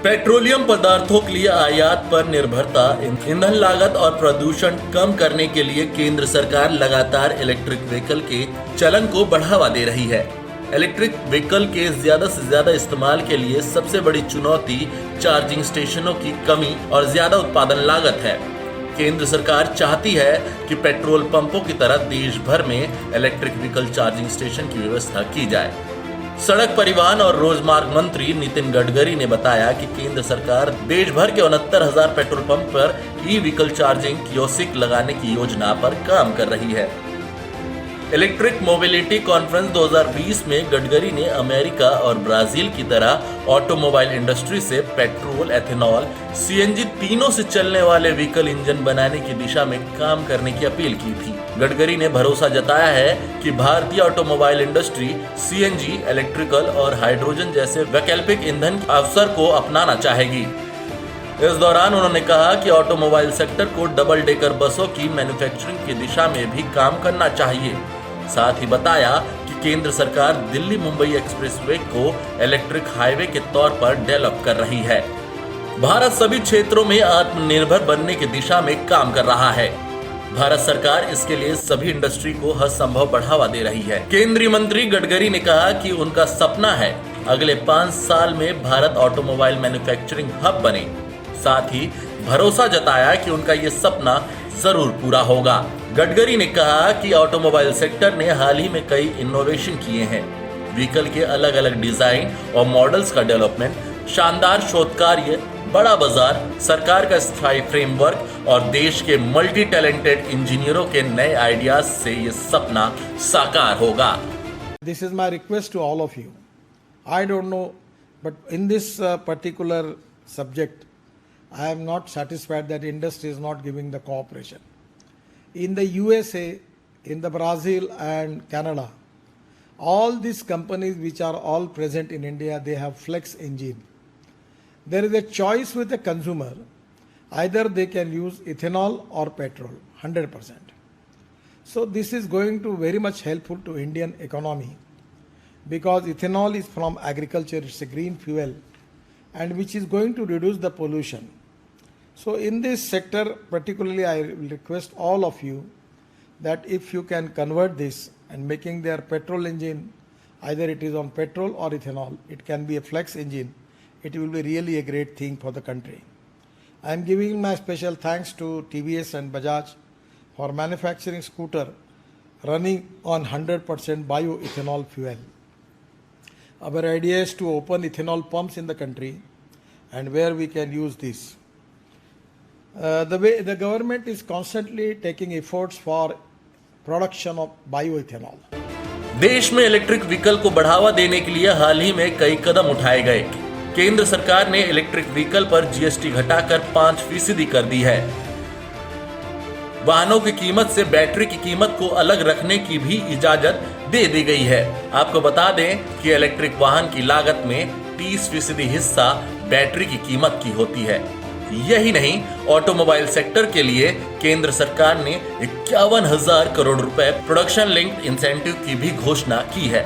Petroleum पदार्थों के लिए आयात पर निर्भरता, ईंधन लागत और प्रदूषण कम करने के लिए केंद्र सरकार लगातार इलेक्ट्रिक व्हीकल के चलन को बढ़ावा दे रही है। इलेक्ट्रिक व्हीकल के ज्यादा से ज्यादा इस्तेमाल के लिए सबसे बड़ी चुनौती चार्जिंग स्टेशनों की कमी और ज्यादा उत्पादन लागत है। केंद्र सरकार चाहती है कि पेट्रोल पंपों की तरह देश भर में इलेक्ट्रिक व्हीकल चार्जिंग स्टेशन की व्यवस्था की जाए। सड़क परिवहन और रोजमार्ग मंत्री नितिन गडकरी ने बताया कि केंद्र सरकार देश भर के 69,000 पेट्रोल पंप पर ई व्हीकल चार्जिंग कियोस्क लगाने की योजना पर काम कर रही है। इलेक्ट्रिक मोबिलिटी कॉन्फ्रेंस 2020 में गडकरी ने अमेरिका और ब्राजील की तरह ऑटोमोबाइल इंडस्ट्री से पेट्रोल, एथेनॉल, सीएनजी तीनों से चलने वाले व्हीकल इंजन बनाने की दिशा में काम करने की अपील की थी। गडकरी ने भरोसा जताया है कि भारतीय ऑटोमोबाइल इंडस्ट्री सीएनजी, इलेक्ट्रिकल और हाइड्रोजन जैसे वैकल्पिक ईंधन अवसर को अपनाना चाहेगी। इस दौरान उन्होंने कहा कि ऑटोमोबाइल सेक्टर को डबल डेकर बसों की मैन्युफैक्चरिंग की दिशा में भी काम करना चाहिए। साथ ही बताया कि केंद्र सरकार दिल्ली मुंबई एक्सप्रेसवे को इलेक्ट्रिक हाईवे के तौर पर डेवलप कर रही है। भारत सभी क्षेत्रों में आत्मनिर्भर बनने की दिशा में काम कर रहा है। भारत सरकार इसके लिए सभी इंडस्ट्री को हर संभव बढ़ावा दे रही है। केंद्रीय मंत्री गडकरी ने कहा कि उनका सपना है अगले 5 साल में भारत ऑटोमोबाइल मैन्युफैक्चरिंग हब बने। साथ ही भरोसा जताया कि उनका ये सपना जरूर पूरा होगा। गडकरी ने कहा कि ऑटोमोबाइल सेक्टर ने हाल ही में कई इनोवेशन किए हैं। व्हीकल के अलग अलग डिजाइन और मॉडल्स का डेवलपमेंट, शानदार शोध कार्य, बड़ा बाजार, सरकार का स्थायी फ्रेमवर्क और देश के मल्टी टैलेंटेड इंजीनियरों के नए आइडियाज से ये सपना साकार होगा। This is my request to all of you. I don't know, but in this particular subject, I am not satisfied that industry is not giving the cooperation. In the USA, in the Brazil and Canada, all these companies which are all present in India, they have flex engine. There is a choice with the consumer. Either they can use ethanol or petrol, 100%. So this is going to very much helpful to Indian economy because ethanol is from agriculture, it's a green fuel and which is going to reduce the pollution. So in this sector, particularly I will request all of you that if you can convert this and making their petrol engine, either it is on petrol or ethanol, it can be a flex engine, it will be really a great thing for the country. I am giving my special thanks to TVS and Bajaj for manufacturing scooter running on 100% bioethanol fuel. Our idea is to open ethanol pumps in the country and where we can use this. The government is constantly taking efforts for production of bioethanol. देश में electric vehicle को बढ़ावा देने के लिए हाल ही में कई कदम उठाए गए। केंद्र सरकार ने इलेक्ट्रिक व्हीकल पर जीएसटी घटाकर 5% कर दी है। वाहनों की कीमत से बैटरी की कीमत को अलग रखने की भी इजाजत दे दी गई है। आपको बता दें कि इलेक्ट्रिक वाहन की लागत में 30% हिस्सा बैटरी की कीमत की होती है। यही नहीं, ऑटोमोबाइल सेक्टर के लिए केंद्र सरकार ने 51,000 करोड़ रुपए प्रोडक्शन लिंक्ड इंसेंटिव की भी घोषणा की है।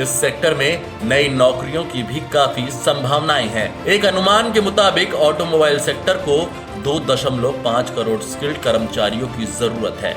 इस सेक्टर में नई नौकरियों की भी काफी संभावनाएं हैं। एक अनुमान के मुताबिक ऑटोमोबाइल सेक्टर को 2.5 करोड़ स्किल्ड कर्मचारियों की जरूरत है।